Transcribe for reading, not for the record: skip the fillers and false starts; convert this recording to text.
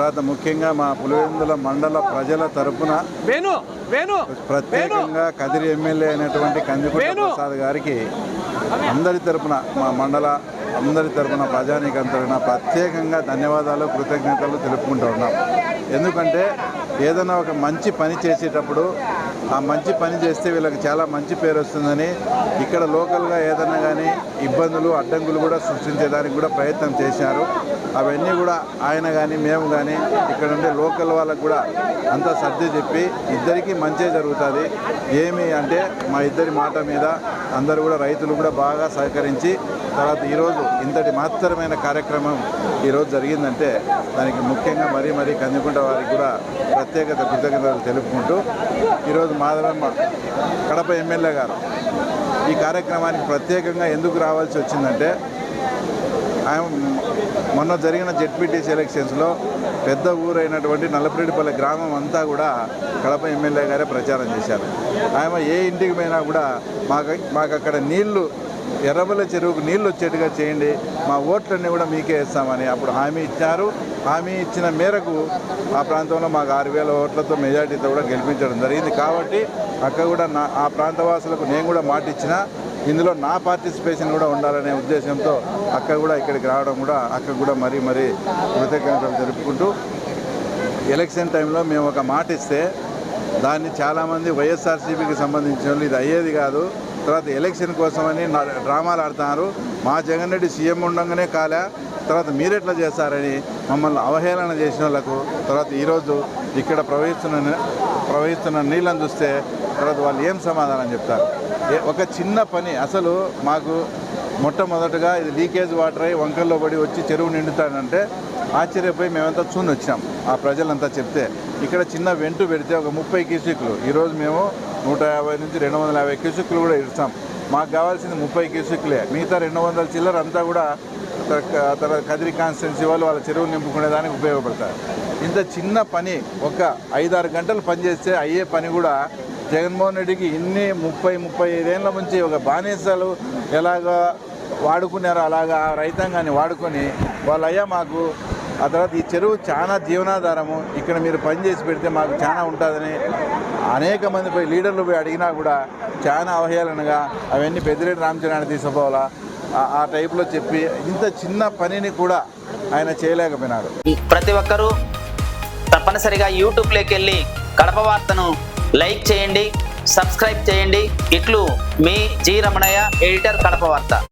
తర్వాత ముఖ్యంగా మా పులివెందుల మండల ప్రజల తరపున ప్రత్యేకంగా కదిరి ఎమ్మెల్యే అయినటువంటి కందికుంట ప్రసాద్ గారికి అందరి తరపున మా మండల అందరి తరపున ప్రజానీకం తరపున ప్రత్యేకంగా ధన్యవాదాలు కృతజ్ఞతలు తెలుపుకుంటూ ఉన్నాం. ఎందుకంటే ఏదైనా ఒక మంచి పని చేసేటప్పుడు ఆ మంచి పని చేస్తే వీళ్ళకి చాలా మంచి పేరు వస్తుందని ఇక్కడ లోకల్గా ఏదైనా కానీ ఇబ్బందులు అడ్డంకులు కూడా సృష్టించేదానికి కూడా ప్రయత్నం చేశారు. అవన్నీ కూడా ఆయన కానీ మేము కానీ ఇక్కడ ఉండే లోకల్ వాళ్ళకు కూడా అంతా సర్ది చెప్పి ఇద్దరికీ మంచే జరుగుతుంది. ఏమి అంటే మా ఇద్దరి మాట మీద అందరూ కూడా రైతులు కూడా బాగా సహకరించి తర్వాత ఈరోజు ఇంతటి మహత్తరమైన కార్యక్రమం ఈరోజు జరిగిందంటే దానికి ముఖ్యంగా మరీ కందికుంట వారికి కూడా ప్రత్యేకత కృతజ్ఞతలు తెలుపుకుంటూ ఈరోజు మాధవమ్మ కడప ఎమ్మెల్యే గారు ఈ కార్యక్రమానికి ప్రత్యేకంగా ఎందుకు రావాల్సి వచ్చిందంటే ఆయన మొన్న జరిగిన జెడ్పీటీసీ ఎలక్షన్స్లో పెద్ద ఊరైనటువంటి నల్లపరెడ్డిపల్లి గ్రామం అంతా కూడా కడప ఎమ్మెల్యే గారే ప్రచారం చేశారు. ఆయన ఏ ఇంటికి పోయినా కూడా మాకు అక్కడ నీళ్లు ఎర్రబల్ల చెరువుకు నీళ్ళు వచ్చేట్టుగా చేయండి, మా ఓట్లన్నీ కూడా మీకే వేస్తామని అప్పుడు హామీ ఇచ్చారు. హామీ ఇచ్చిన మేరకు ఆ ప్రాంతంలో మాకు 6,000 ఓట్లతో మెజార్టీతో కూడా గెలిపించడం జరిగింది. కాబట్టి అక్కడ కూడా ఆ ప్రాంతవాసులకు నేను కూడా మాట ఇచ్చిన ఇందులో నా పార్టిసిపేషన్ కూడా ఉండాలనే ఉద్దేశంతో అక్క కూడా ఇక్కడికి రావడం కూడా అక్క కూడా మరీ కృతజ్ఞతలు తెలుపుకుంటూ ఎలక్షన్ టైంలో మేము ఒక మాట ఇస్తే దాన్ని చాలామంది వైఎస్ఆర్సీపీకి సంబంధించిన వాళ్ళు ఇది అయ్యేది కాదు, తర్వాత ఎలక్షన్ కోసమని డ్రామాలు ఆడుతున్నారు, మా జగన్ రెడ్డి సీఎం ఉండగానే కాలే, తర్వాత మీరెట్లా చేస్తారని మమ్మల్ని అవహేళన చేసిన వాళ్ళకు తర్వాత ఈరోజు ఇక్కడ ప్రవహిస్తున్న నీళ్ళని చూస్తే తర్వాత వాళ్ళు ఏం సమాధానం చెప్తారు. ఒక చిన్న పని అసలు మాకు మొట్టమొదటగా ఇది లీకేజ్ వాటర్ అయి వంకల్లో పడి వచ్చి చెరువు నిండుతాడంటే ఆశ్చర్యపోయి మేమంతా చూని వచ్చాం. ఆ ప్రజలంతా చెప్తే ఇక్కడ చిన్న వెంటు పెడితే ఒక 30 క్యూసెక్లు, ఈరోజు మేము 150 నుంచి 250 క్యూసెక్లు కూడా ఇస్తాం. మాకు కావాల్సింది 30 క్యూసెక్లే, మిగతా 200 చిల్లర అంతా కూడా కదిరి కాన్స్టిట్యున్సీ వాళ్ళు వాళ్ళ చెరువులు నింపుకునేదానికి ఉపయోగపడతారు. ఇంత చిన్న పని ఒక 5-6 గంటలు పనిచేస్తే అయ్యే పని కూడా జగన్మోహన్ రెడ్డికి ఇన్ని 30-35 ఏళ్ళ నుంచి ఒక బానిసలు ఎలాగా వాడుకున్నారో అలాగా రైతాంగాన్ని వాడుకొని వాళ్ళయ్యా మాకు ఆ తర్వాత ఈ చెరువు చాలా జీవనాధారము, ఇక్కడ మీరు పని చేసి పెడితే మాకు చాలా ఉంటుందని అనేక మంది పోయి లీడర్లు పోయి అడిగినా కూడా చాలా అవహేళనగా అవన్నీ పెద్దిరెడ్డి రామచంద్రాన్ని తీసుకుపోవాలా ఆ టైప్లో చెప్పి ఇంత చిన్న పనిని కూడా ఆయన చేయలేకపోయినాడు. ప్రతి ఒక్కరూ తప్పనిసరిగా యూట్యూబ్లోకి వెళ్ళి కడప వార్తను లైక్ చేయండి, సబ్స్క్రైబ్ చేయండి. ఇట్లు మీ జి రమణయ్య, ఎడిటర్, కడప వార్త.